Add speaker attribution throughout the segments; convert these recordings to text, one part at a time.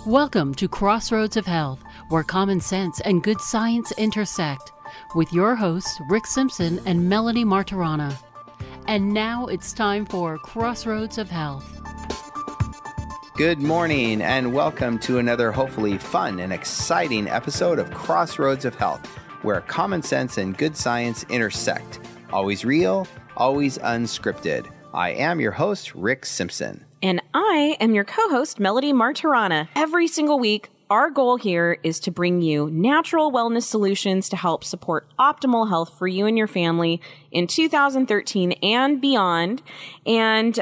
Speaker 1: Welcome to Crossroads of Health, where common sense and good science intersect, with your hosts Rick Simpson and Melanie Martirana. And now it's time for Crossroads of Health.
Speaker 2: Good morning and welcome to another hopefully fun and exciting episode of Crossroads of Health, where common sense and good science intersect. Always real, always unscripted. I am your host, Rick Simpson.
Speaker 3: And I am your co-host, Melanie Martirana. Every single week, our goal here is to bring you natural wellness solutions to help support optimal health for you and your family in 2013 and beyond. And,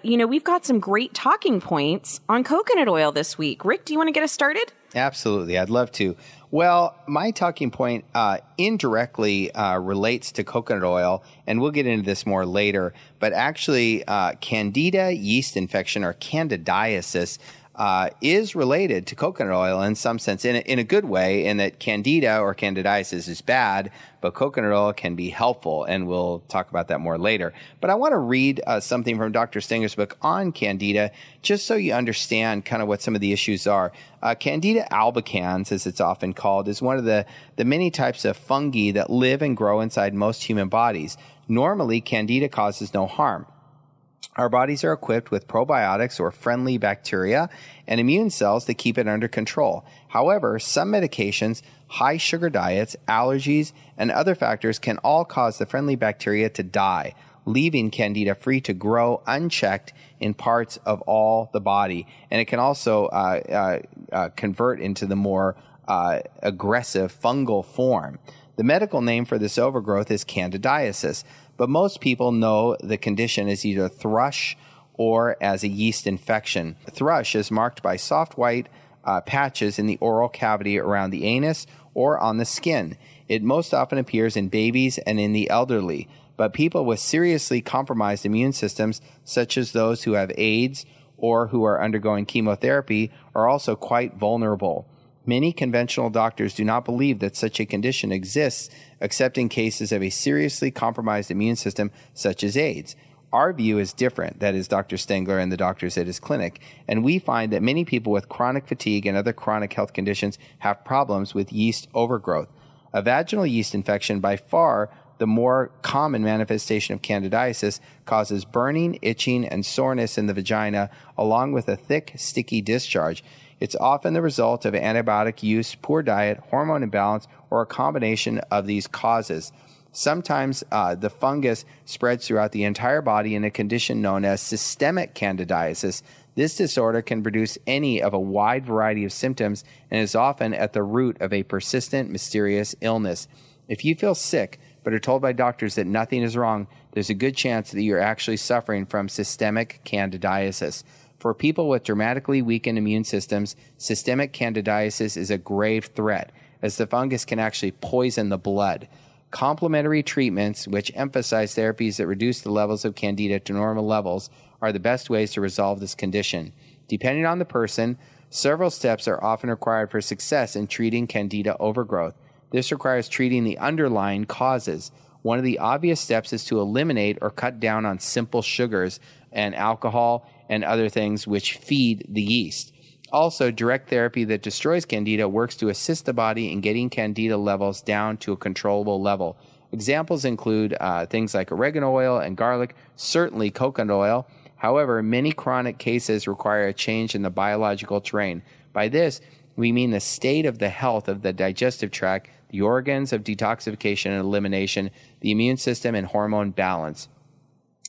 Speaker 3: we've got some great talking points on coconut oil this week. Rick, do you want to get us started?
Speaker 2: Absolutely. I'd love to. Well, my talking point indirectly relates to coconut oil, and we'll get into this more later, but actually Candida yeast infection, or candidiasis, is related to coconut oil in some sense, in a good way, in that Candida or candidiasis is bad, but coconut oil can be helpful, and we'll talk about that more later. But I want to read something from Dr. Stenger's book on Candida, just so you understand kind of what some of the issues are. Candida albicans, as it's often called, is one of the many types of fungi that live and grow inside most human bodies. Normally, Candida causes no harm. Our bodies are equipped with probiotics, or friendly bacteria, and immune cells to keep it under control. However, some medications, high sugar diets, allergies, and other factors can all cause the friendly bacteria to die, leaving Candida free to grow unchecked in parts of all the body. And it can also convert into the more aggressive fungal form. The medical name for this overgrowth is candidiasis, but most people know the condition as either thrush or as a yeast infection. Thrush is marked by soft white patches in the oral cavity around the anus or on the skin. It most often appears in babies and in the elderly, but people with seriously compromised immune systems, such as those who have AIDS or who are undergoing chemotherapy, are also quite vulnerable. Many conventional doctors do not believe that such a condition exists, except in cases of a seriously compromised immune system, such as AIDS. Our view is different, that is Dr. Stengler and the doctors at his clinic, and we find that many people with chronic fatigue and other chronic health conditions have problems with yeast overgrowth. A vaginal yeast infection, by far the more common manifestation of candidiasis, causes burning, itching, and soreness in the vagina, along with a thick, sticky discharge. It's often the result of antibiotic use, poor diet, hormone imbalance, or a combination of these causes. Sometimes the fungus spreads throughout the entire body in a condition known as systemic candidiasis. This disorder can produce any of a wide variety of symptoms and is often at the root of a persistent, mysterious illness. If you feel sick but are told by doctors that nothing is wrong, there's a good chance that you're actually suffering from systemic candidiasis. For people with dramatically weakened immune systems, systemic candidiasis is a grave threat, as the fungus can actually poison the blood. Complementary treatments, which emphasize therapies that reduce the levels of Candida to normal levels, are the best ways to resolve this condition. Depending on the person, several steps are often required for success in treating Candida overgrowth. This requires treating the underlying causes. One of the obvious steps is to eliminate or cut down on simple sugars and alcohol and other things which feed the yeast. Also, direct therapy that destroys Candida works to assist the body in getting Candida levels down to a controllable level. Examples include things like oregano oil and garlic, certainly coconut oil. However, many chronic cases require a change in the biological terrain. By this, we mean the state of the health of the digestive tract, the organs of detoxification and elimination, the immune system, and hormone balance.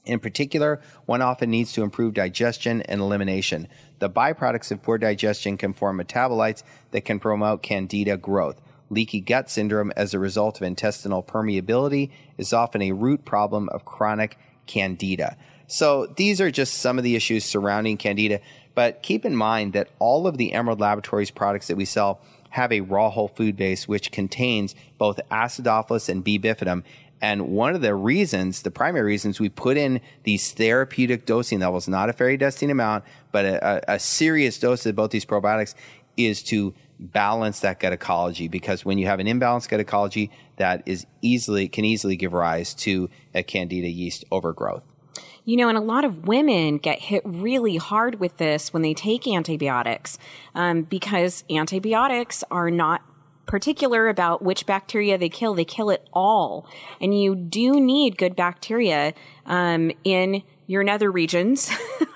Speaker 2: In particular, one often needs to improve digestion and elimination. The byproducts of poor digestion can form metabolites that can promote Candida growth. Leaky gut syndrome as a result of intestinal permeability is often a root problem of chronic Candida. So these are just some of the issues surrounding Candida, but keep in mind that all of the Emerald Laboratories products that we sell have a raw whole food base which contains both Acidophilus and B. bifidum. And one of the reasons, the primary reasons we put in these therapeutic dosing levels, not a fairy dusting amount, but a serious dose of both these probiotics, is to balance that gut ecology. Because when you have an imbalanced gut ecology, that can easily give rise to a Candida yeast overgrowth.
Speaker 3: And a lot of women get hit really hard with this when they take antibiotics, because antibiotics are not particular about which bacteria they kill. They kill it all. And you do need good bacteria in your nether regions.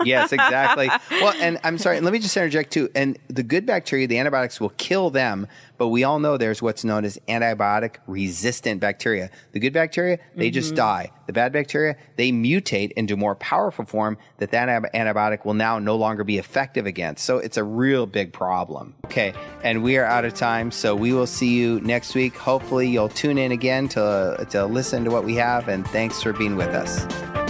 Speaker 2: Yes, exactly. Well, and I'm sorry, let me just interject too. And the good bacteria, the antibiotics will kill them, but we all know there's what's known as antibiotic resistant bacteria. The good bacteria, they just die. The bad bacteria, they mutate into more powerful form that antibiotic will now no longer be effective against. So it's a real big problem. Okay, and we are out of time, so we will see you next week. Hopefully you'll tune in again to listen to what we have, and thanks for being with us.